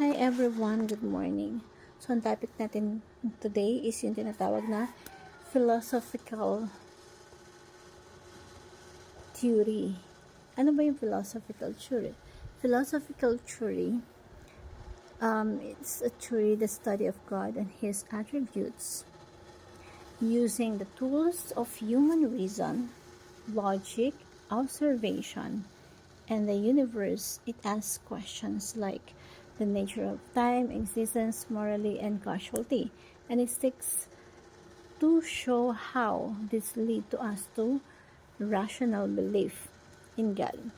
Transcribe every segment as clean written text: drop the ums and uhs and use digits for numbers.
Hi everyone, good morning. So, ang topic natin today is yung tinatawag na philosophical theory. Ano ba yung philosophical theory? Philosophical theory, it's a theory, the study of God and His attributes using the tools of human reason, logic, observation, and the universe. It asks questions like the nature of time, existence, morality, and causality, and it seeks to show how this lead to us to rational belief in God.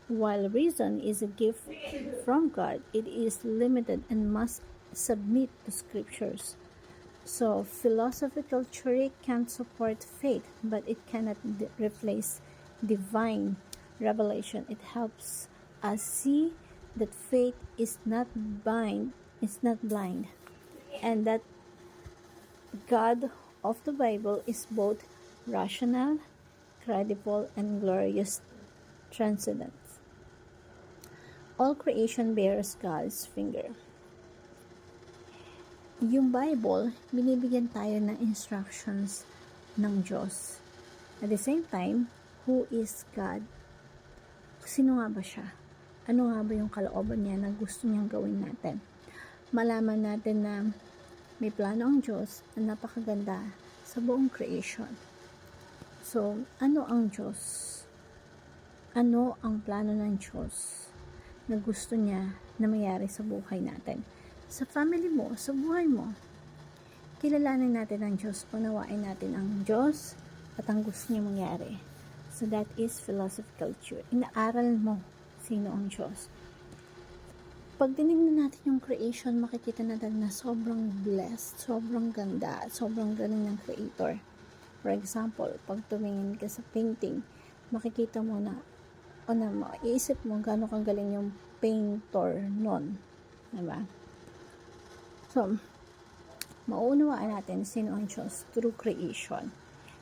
While reason is a gift from God, it is limited and must submit to scriptures. So, philosophical theory can support faith, but it cannot replace divine revelation. It helps us see that faith is not blind, and that God of the Bible is both rational, credible, and glorious transcendence. All creation bears God's finger. Yung Bible, binibigyan tayo ng instructions ng Diyos. At the same time, who is God? Sino nga ba siya? Ano nga ba yung kalooban niya na gusto niyang gawin natin? Malaman natin na may plano ang Diyos na napakaganda sa buong creation. So, ano ang Diyos? Ano ang plano ng Diyos na gusto niya na mangyari sa buhay natin? Sa family mo, sa buhay mo, kilalanin natin ang Diyos, unawain natin ang Diyos at ang gusto niya mangyari. So that is philosophical theory. Inaaral mo sino ang Diyos. Pag tinignan natin yung creation, makikita natin na sobrang blessed, sobrang ganda, sobrang galing ng Creator. For example, pag tumingin ka sa painting, makikita mo na, iisip mo gano'ng kagaling yung painter nun. Diba? So, mauunawaan natin sino ang Diyos through creation.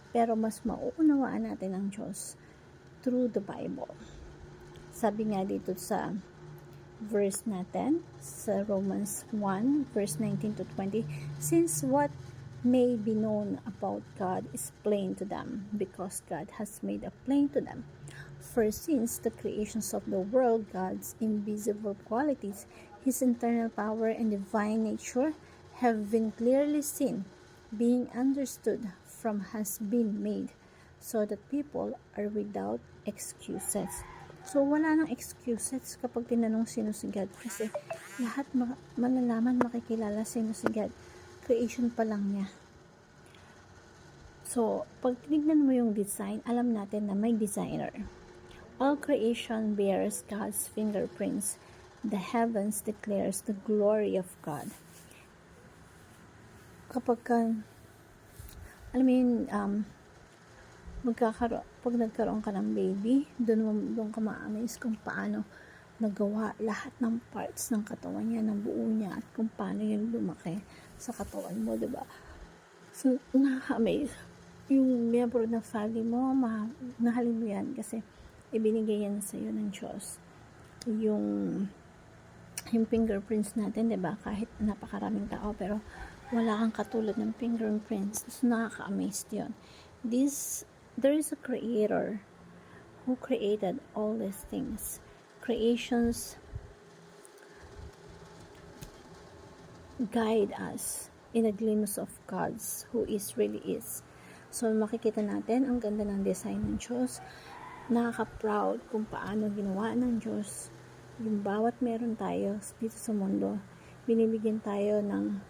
Pero mas mauunawaan natin ang Diyos through the Bible. Sabi nga dito sa verse natin, sa Romans 1, verse 19 to 20, since what may be known about God is plain to them, because God has made it plain to them. For since the creations of the world, God's invisible qualities, His internal power and divine nature have been clearly seen, being understood from has been made, so that people are without excuses. So, wala nang excuses kapag tinanong sino si God, kasi lahat malalaman, makikilala sino si God. Creation pa lang niya. So, pag tinignan mo yung design, alam natin na may designer. All creation bears God's fingerprints. The heavens declares the glory of God. Kapag alam mo yun, pag nagkaroon ka ng baby, doon ka ma-amaze kung paano nagawa lahat ng parts ng katawan niya, ng buo niya, at kung paano yung lumaki sa katawan mo, diba? So, nakaka-amaze. Yung miyembro ng family mo, mahalin mo yan kasi ibinigay yan sa iyo ng Diyos. Yung fingerprints natin, diba? Kahit napakaraming tao, pero wala kang katulad ng fingerprints. So, nakaka-amaze yun. There is a creator who created all these things. Creations guide us in a glimpse of God's who is really is. So, makikita natin ang ganda ng design ng Diyos. Nakaka-proud kung paano ginawa ng Diyos. Yung bawat meron tayo dito sa mundo, binibigyan tayo ng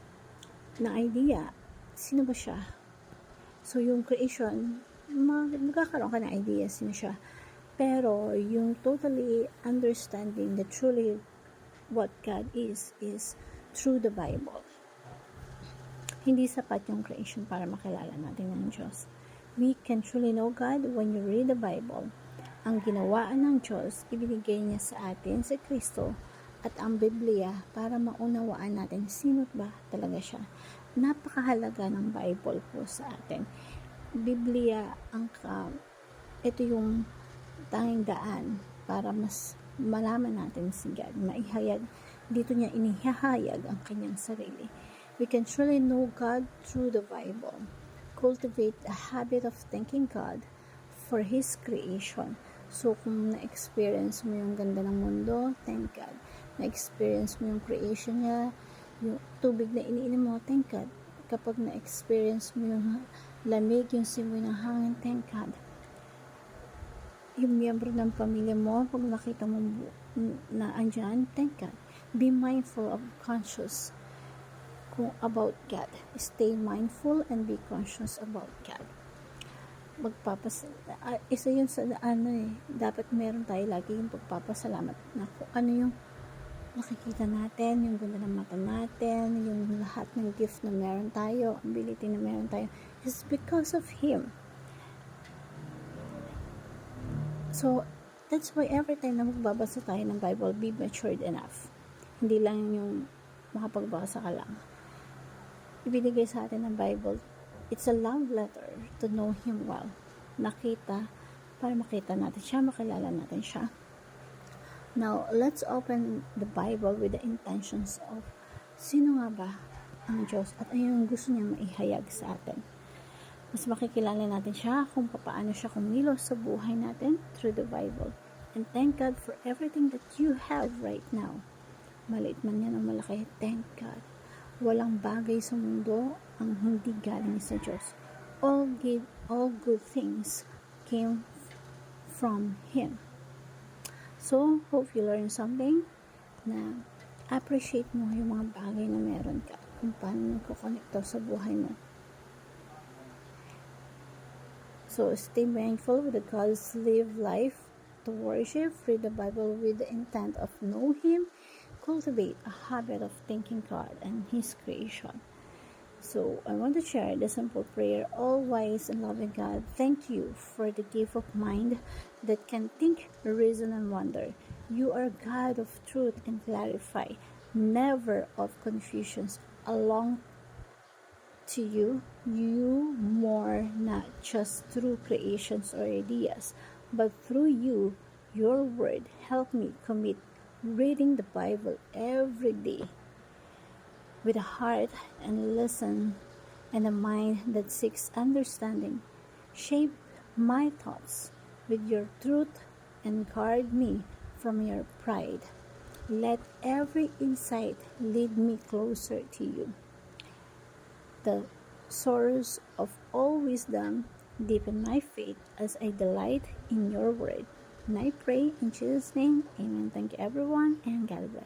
idea. Sino ba siya? So, yung creation, magkakaroon ka ng idea sino siya. Pero, yung totally understanding that truly what God is through the Bible. Hindi sapat yung creation para makilala natin ng Diyos. We can truly know God when you read the Bible. Ang ginawaan ng Diyos, ibinigay niya sa atin, sa Kristo, at ang Biblia para maunawaan natin sino ba talaga siya. Napakahalaga ng Bible po sa atin. Biblia, ito yung tanging daan para mas malaman natin si God, maihayag dito niya inihahayag ang kanyang sarili. We can truly know God through the Bible. Cultivate a habit of thanking God for His creation. So, kung na-experience mo yung ganda ng mundo, thank God. Na-experience mo yung creation niya, yung tubig na iniinom mo, thank God. Kapag na-experience mo yung lamig, yung simoy ng hangin, thank God. Yung miyembro ng pamilya mo, pag nakita mo na andyan, thank God. Be mindful of conscious about God. Stay mindful and be conscious about God. Isa yun sa dapat meron tayo lagi yung pagpapasalamat na kung ano yung nakikita natin, yung ganda ng mata natin, yung lahat ng gift na meron tayo, ability na meron tayo, is because of Him. So, that's why every time na magbabasa tayo ng Bible, be matured enough. Hindi lang yung makapagbasa ka lang. Ibinigay sa atin ng Bible, it's a love letter to know Him well. Para makita natin siya, makilala natin siya. Now, let's open the Bible with the intentions of sino nga ba ang Diyos at ano yung gusto niya maihayag sa atin. Mas makikilala natin siya kung paano siya kumilos sa buhay natin through the Bible. And thank God for everything that you have right now. Maliit man yan o malaki, thank God. Walang bagay sa mundo ang hindi galing sa Diyos. All good things came from Him. So, hope you learn something na appreciate mo yung mga bagay na meron ka, kung paano nagkukonekto sa buhay mo. So, stay mindful with the goals, live life to worship, read the Bible with the intent of know Him, cultivate a habit of thanking God and His creation. So, I want to share the simple prayer. All wise and loving God, thank you for the gift of mind that can think, reason, and wonder. You are God of truth and clarify, never of confusions. Along to you more, not just through creations or ideas, but through you, your word. Help me commit reading the Bible every day with a heart and listen and a mind that seeks understanding. Shape my thoughts with your truth and guard me from your pride. Let every insight lead me closer to you, the source of all wisdom. Deepen my faith as I delight in your word. And I pray in Jesus' name, amen. Thank you everyone, and God bless.